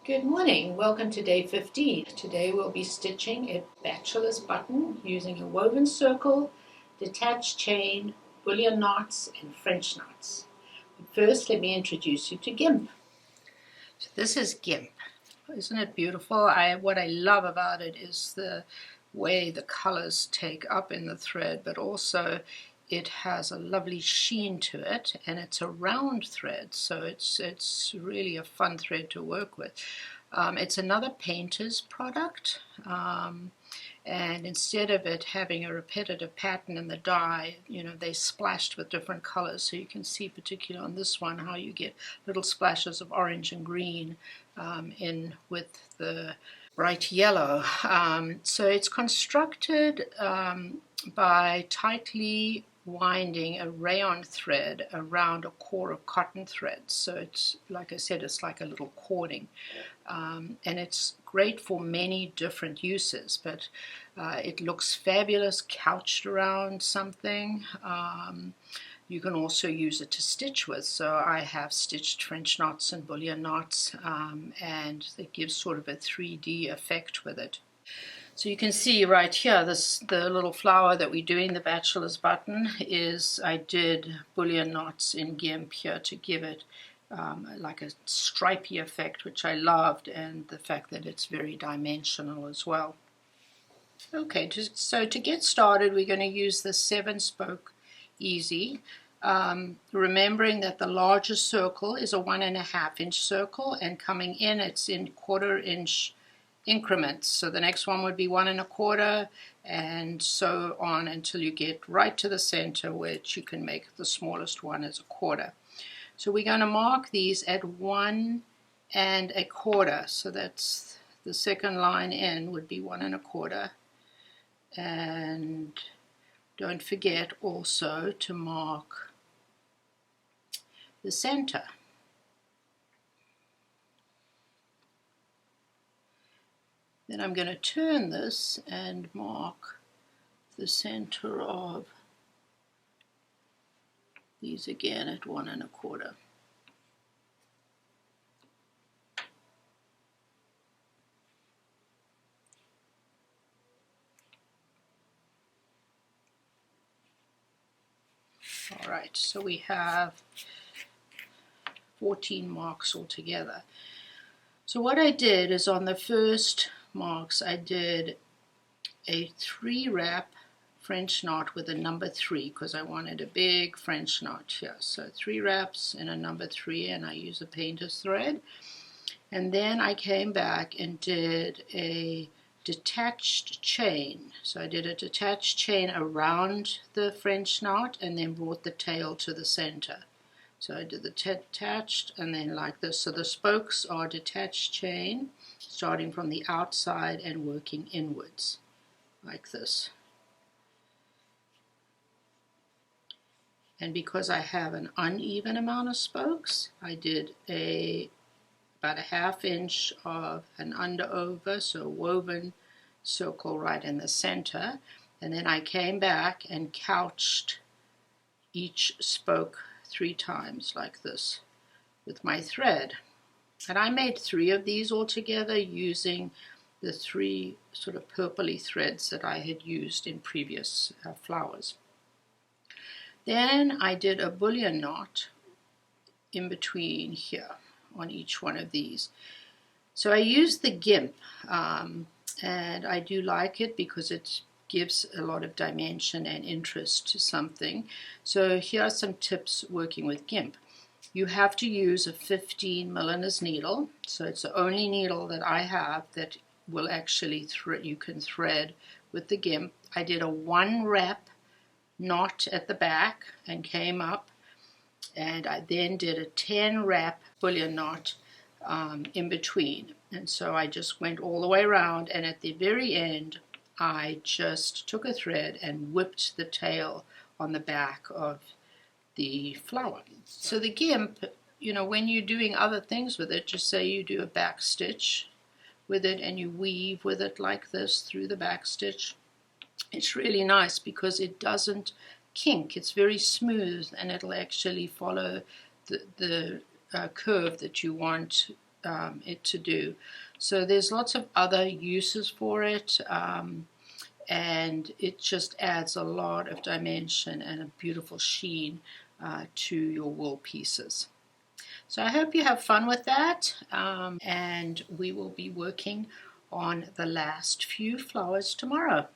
Good morning, welcome to day 15. Today we'll be stitching a bachelor's button using a woven circle, detached chain, bullion knots and French knots. But first let me introduce you to Gimp. So this is Gimp. Isn't it beautiful? What I love about it is the way the colors take up in the thread, but also it has a lovely sheen to it, and it's a round thread, so it's really a fun thread to work with. It's another Painters product, and instead of it having a repetitive pattern in the dye, they splashed with different colors, so you can see particularly on this one how you get little splashes of orange and green in with the bright yellow. So it's constructed by tightly winding a rayon thread around a core of cotton thread. So it's, like I said, it's like a little cording. And it's great for many different uses, but it looks fabulous couched around something. You can also use it to stitch with. So I have stitched French knots and bullion knots, and it gives sort of a 3D effect with it. So you can see right here, the little flower that we're doing, the bachelor's button, is I did bullion knots in Gimp here to give it like a stripy effect, which I loved, and the fact that it's very dimensional as well. Okay, so to get started, we're going to use the 7-spoke easy, remembering that the larger circle is a 1.5-inch circle, and coming in it's in 1/4-inch increments. So the next one would be 1.25, and so on until you get right to the center, which you can make the smallest one as 1/4. So we're going to mark these at 1.25. So that's the second line in would be 1.25. And don't forget also to mark the center. Then I'm going to turn this and mark the center of these again at 1.25. All right, so we have 14 marks altogether. So what I did is on the first marks I did a 3-wrap French knot with a number 3 because I wanted a big French knot here. So 3 wraps and a number 3, and I use a painter's thread. And then I came back and did a detached chain. So I did a detached chain around the French knot and then brought the tail to the center. So I did the detached and then like this. So the spokes are detached chain, starting from the outside and working inwards, like this. And because I have an uneven amount of spokes, I did about a 1/2 inch of an under-over, so woven circle right in the center. And then I came back and couched each spoke 3 times like this with my thread. And I made 3 of these altogether using the 3 sort of purpley threads that I had used in previous flowers. Then I did a bullion knot in between here on each one of these. So I used the Gimp, and I do like it because it gives a lot of dimension and interest to something. So here are some tips working with Gimp. You have to use a 15 millimeters needle, so it's the only needle that I have that will actually you can thread with the Gimp. I did a 1-wrap knot at the back and came up, and I then did a 10-wrap bullion knot in between, and so I just went all the way around, and at the very end I just took a thread and whipped the tail on the back of the flower. So the Gimp, when you're doing other things with it, just say you do a back stitch with it and you weave with it like this through the back stitch. It's really nice because it doesn't kink. It's very smooth, and it'll actually follow the curve that you want it to do. So there's lots of other uses for it, and it just adds a lot of dimension and a beautiful sheen to your wool pieces. So I hope you have fun with that, and we will be working on the last few flowers tomorrow.